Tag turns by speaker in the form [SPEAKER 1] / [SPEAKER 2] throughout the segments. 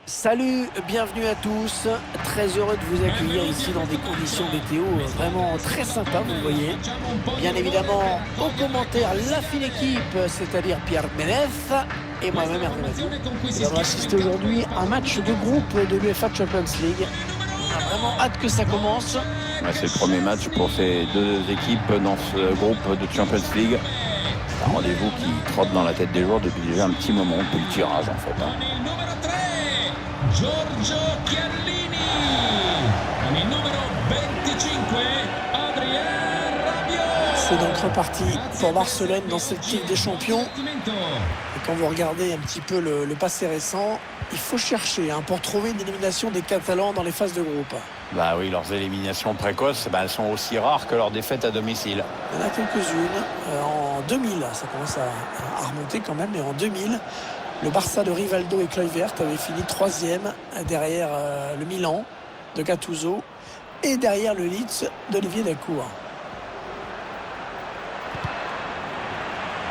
[SPEAKER 1] Salut, bienvenue à tous. Très heureux de vous accueillir ici dans des conditions météo vraiment très sympas, vous le voyez. Bien évidemment, au commentaire, la fine équipe, c'est-à-dire Pierre Ménez et moi-même Hervé Mazou. Et on va assister aujourd'hui à un match de groupe de l'UEFA Champions League. On a vraiment hâte que ça commence.
[SPEAKER 2] Ouais, c'est le premier match pour ces deux équipes dans ce groupe de Champions League. Un rendez-vous qui trotte dans la tête des joueurs depuis déjà un petit moment, depuis le tirage en fait.
[SPEAKER 3] Giorgio Chiellini, con il numero 25, Adrien Rabiot.
[SPEAKER 1] C'est donc reparti pour Barcelone dans cette Ligue des Champions. Et quand vous regardez un petit peu le passé récent, il faut chercher pour trouver une élimination des Catalans dans les phases de groupe.
[SPEAKER 2] Bah oui, leurs éliminations précoces, elles sont aussi rares que leurs défaites à domicile.
[SPEAKER 1] Il y en a quelques-unes. En 2000, ça commence à remonter quand même, mais en 2000, le Barça de Rivaldo et Kluivert avait fini 3e derrière le Milan de Gattuso et derrière le Leeds d'Olivier Dacour.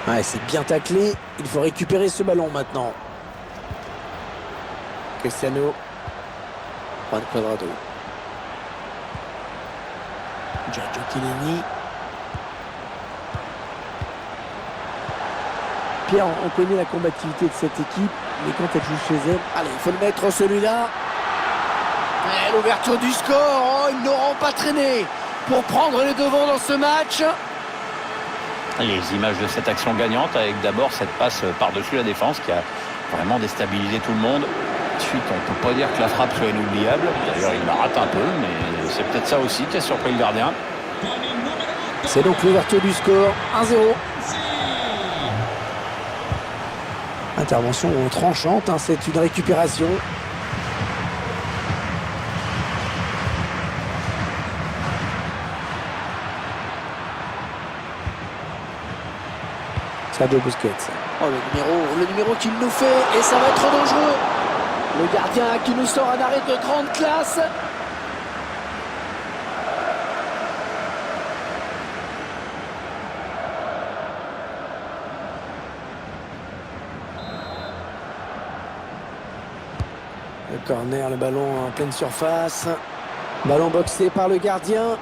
[SPEAKER 1] Ouais, c'est bien taclé. Il faut récupérer ce ballon maintenant. Cristiano. Juan Cuadrado. Giorgio Chiellini. Pierre, on connaît la combativité de cette équipe, mais quand elle joue chez elle... Allez, il faut le mettre celui-là. Et l'ouverture du score, ils n'auront pas traîné pour prendre les devants dans ce match.
[SPEAKER 2] Les images de cette action gagnante avec d'abord cette passe par-dessus la défense qui a vraiment déstabilisé tout le monde. Ensuite, on ne peut pas dire que la frappe soit inoubliable. D'ailleurs, il la rate un peu, mais c'est peut-être ça aussi qui a surpris le gardien.
[SPEAKER 1] C'est donc l'ouverture du score, 1-0. Intervention tranchante, c'est une récupération. Sergio Busquets. Oh, le numéro qu'il nous fait, et ça va être dangereux. Le gardien qui nous sort un arrêt de grande classe. Le corner, le ballon en pleine surface. Ballon boxé par le gardien.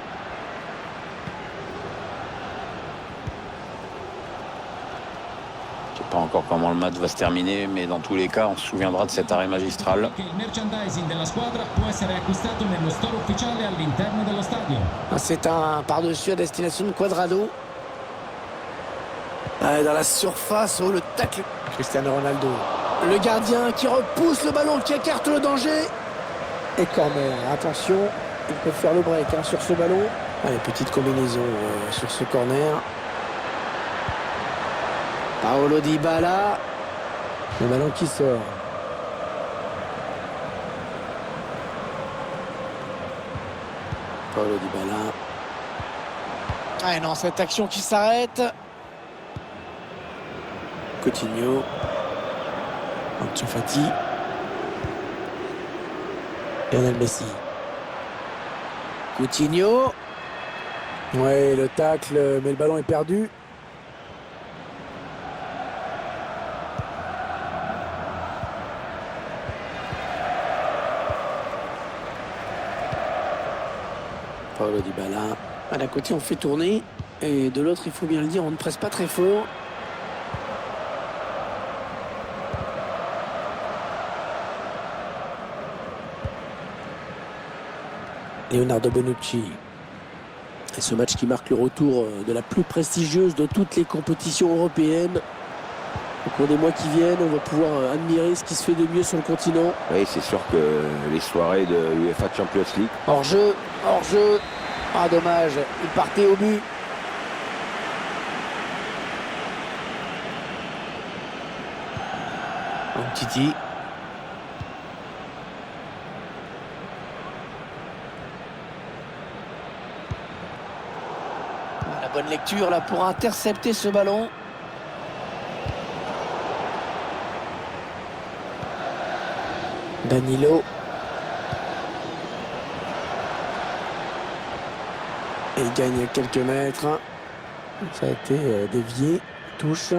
[SPEAKER 2] Je ne sais pas encore comment le match va se terminer, mais dans tous les cas, on se souviendra de cet arrêt magistral.
[SPEAKER 1] C'est un par-dessus à destination de Cuadrado. Dans la surface, le tacle. Cristiano Ronaldo. Le gardien qui repousse le ballon, qui écarte le danger. Et corner, attention, il peut faire le break sur ce ballon. Allez, petite combinaison sur ce corner. Paulo Dybala. Le ballon qui sort. Paulo Dybala. Ah non, cette action qui s'arrête. Coutinho. Ansu Fati. Lionel Messi. Coutinho. Ouais, le tacle, mais le ballon est perdu. Paulo Dybala. D'un côté, on fait tourner. Et de l'autre, il faut bien le dire, on ne presse pas très fort. Leonardo Bonucci. Et ce match qui marque le retour de la plus prestigieuse de toutes les compétitions européennes. Au cours des mois qui viennent, on va pouvoir admirer ce qui se fait de mieux sur le continent.
[SPEAKER 2] Oui, c'est sûr que les soirées de l'UEFA Champions League.
[SPEAKER 1] Hors-jeu, hors-jeu. Ah, dommage, il partait au but. Titi. La bonne lecture là pour intercepter ce ballon. Danilo. Et il gagne quelques mètres. Ça a été dévié. Touche.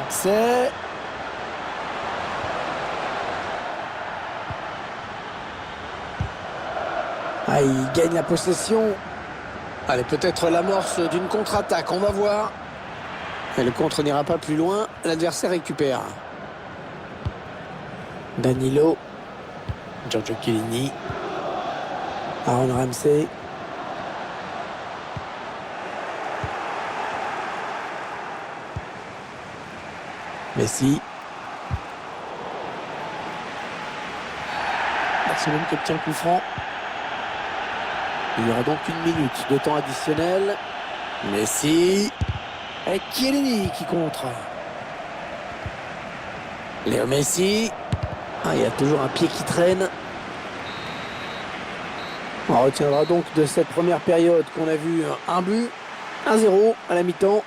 [SPEAKER 1] Accès. Ah, il gagne la possession. Allez, peut-être l'amorce d'une contre-attaque, on va voir. Et le contre n'ira pas plus loin, l'adversaire récupère. Danilo. Giorgio Chiellini. Aaron Ramsey. Messi. Barcelone qui obtient le coup franc. Il y aura donc 1 minute de temps additionnel. Messi. Et Chiellini qui contre. Léo Messi. Ah, il y a toujours un pied qui traîne. On retiendra donc de cette première période qu'on a vu un but, 1-0 à la mi-temps.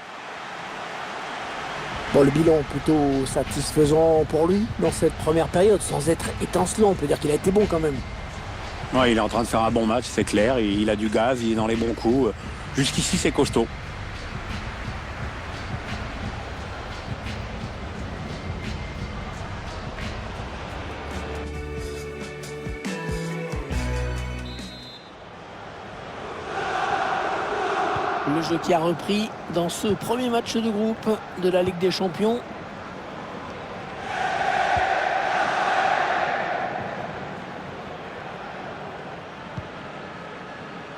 [SPEAKER 1] Bon, le bilan plutôt satisfaisant pour lui dans cette première période, sans être étincelant. On peut dire qu'il a été bon quand même.
[SPEAKER 2] Ouais, il est en train de faire un bon match, c'est clair. Il a du gaz, il est dans les bons coups. Jusqu'ici, c'est costaud.
[SPEAKER 1] Le jeu qui a repris dans ce premier match de groupe de la Ligue des Champions.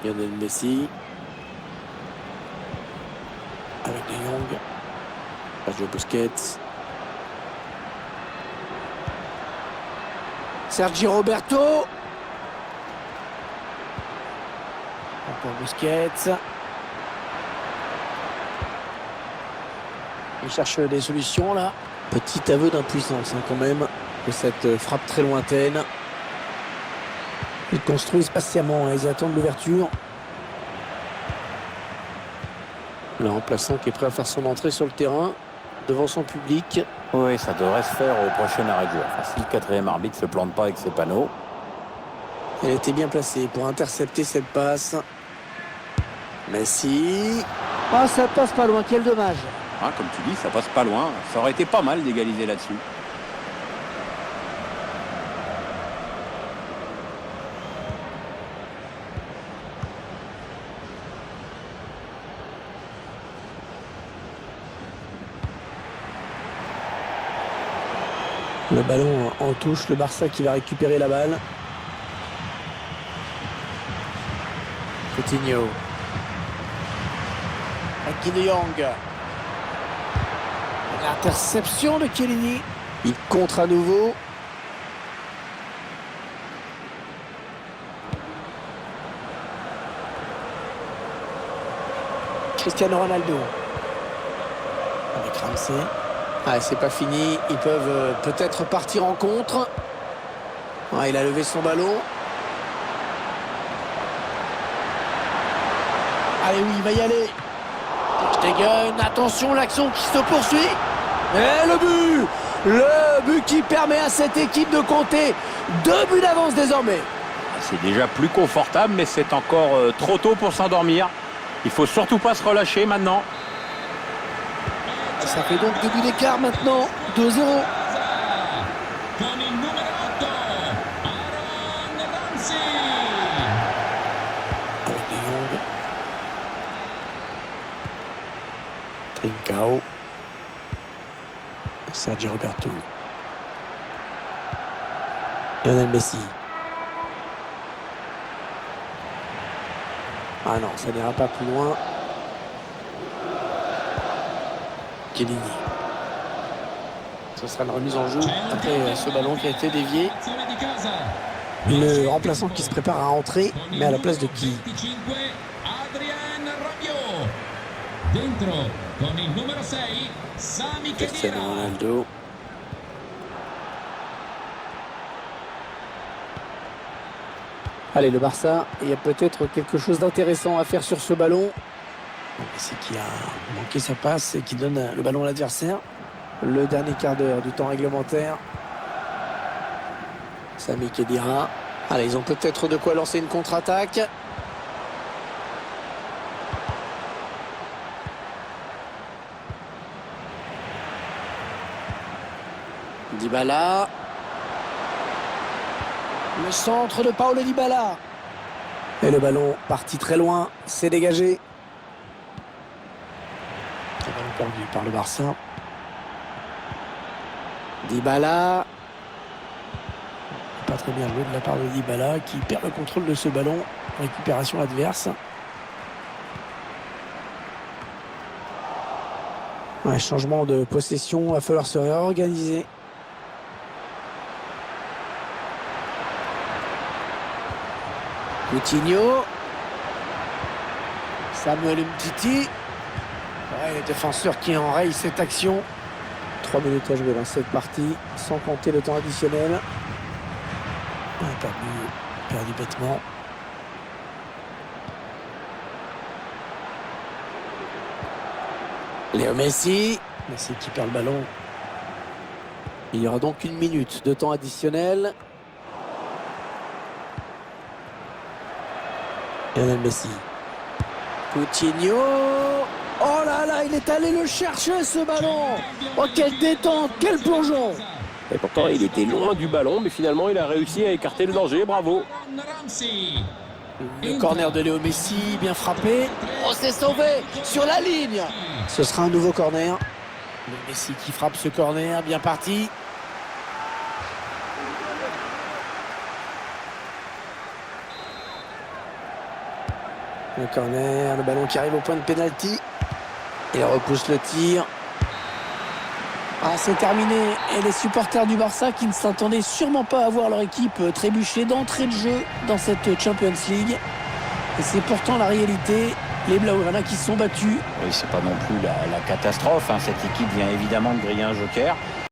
[SPEAKER 1] Lionel Messi. Avec De Jong. Sergio Busquets. Sergio Roberto. Encore Busquets. Il cherche des solutions là. Petit aveu d'impuissance quand même de cette frappe très lointaine. Ils construisent patiemment, ils attendent l'ouverture. Le remplaçant qui est prêt à faire son entrée sur le terrain devant son public.
[SPEAKER 2] Oui, ça devrait se faire au prochain arrêt de jeu. Enfin, si le quatrième arbitre ne se plante pas avec ses panneaux.
[SPEAKER 1] Elle était bien placée pour intercepter cette passe. Messi. Oh, ça passe pas loin, quel dommage.
[SPEAKER 2] Ah, comme tu dis, ça passe pas loin. Ça aurait été pas mal d'égaliser là-dessus.
[SPEAKER 1] Le ballon en touche, le Barça qui va récupérer la balle. Coutinho. Aki De Jong. Interception de Chiellini. Il contre à nouveau. Cristiano Ronaldo. Avec Ramsey. Ah, c'est pas fini. Ils peuvent peut-être partir en contre. Ah, il a levé son ballon. Allez, oui, il va y aller. Stegen, attention, l'action qui se poursuit. Et le but qui permet à cette équipe de compter 2 buts d'avance désormais.
[SPEAKER 2] C'est déjà plus confortable, mais c'est encore trop tôt pour s'endormir. Il faut surtout pas se relâcher maintenant.
[SPEAKER 1] Ça fait donc 2 buts d'écart maintenant, 2-0.
[SPEAKER 3] Con il numero 8, Aaron Ramsey.
[SPEAKER 1] Avec De Jong. Trincao. Sergio Roberto. Lionel Messi. Ah non, ça n'ira pas plus loin. Chiellini. Ce sera une remise en jeu après ce ballon qui a été dévié. Le remplaçant qui se prépare à entrer, mais à la place de qui?
[SPEAKER 3] Adrien Rabiot. Dentro con il numero 6, Sami
[SPEAKER 1] Cristiano
[SPEAKER 3] Khedira.
[SPEAKER 1] Ronaldo. Allez, le Barça, il y a peut-être quelque chose d'intéressant à faire sur ce ballon. C'est qui a manqué sa passe et qui donne le ballon à l'adversaire. Le dernier quart d'heure du temps réglementaire. Sami Khedira. Allez, ils ont peut-être de quoi lancer une contre-attaque. Dybala. Le centre de Paulo Dybala. Et le ballon parti très loin, c'est dégagé. Le ballon perdu par le Barça. Dybala. Pas très bien joué de la part de Dybala qui perd le contrôle de ce ballon. Récupération adverse. Ouais, changement de possession, il va falloir se réorganiser. Coutinho. Samuel Umtiti. Ouais, les défenseurs qui enrayent cette action. 3 minutes à jouer dans cette partie, sans compter le temps additionnel. Ouais, perdu bêtement. Léo Messi. Messi qui perd le ballon. Il y aura donc 1 minute de temps additionnel. Lionel Messi. Coutinho. Oh là là, il est allé le chercher ce ballon. Oh, quelle détente, quel plongeon.
[SPEAKER 4] Et pourtant, il était loin du ballon, mais finalement, il a réussi à écarter le danger. Bravo.
[SPEAKER 3] Aaron Ramsey.
[SPEAKER 1] Le corner de Léo Messi, bien frappé. Oh, c'est sauvé sur la ligne. Ce sera un nouveau corner. Léo Messi qui frappe ce corner, bien parti. Le corner, le ballon qui arrive au point de pénalty. Il repousse le tir. Ah, c'est terminé. Et les supporters du Barça qui ne s'attendaient sûrement pas à voir leur équipe trébucher d'entrée de jeu dans cette Champions League. Et c'est pourtant la réalité. Les Blaugrana qui se sont battus.
[SPEAKER 2] Oui, c'est pas non plus la catastrophe, hein. Cette équipe vient évidemment de griller un joker.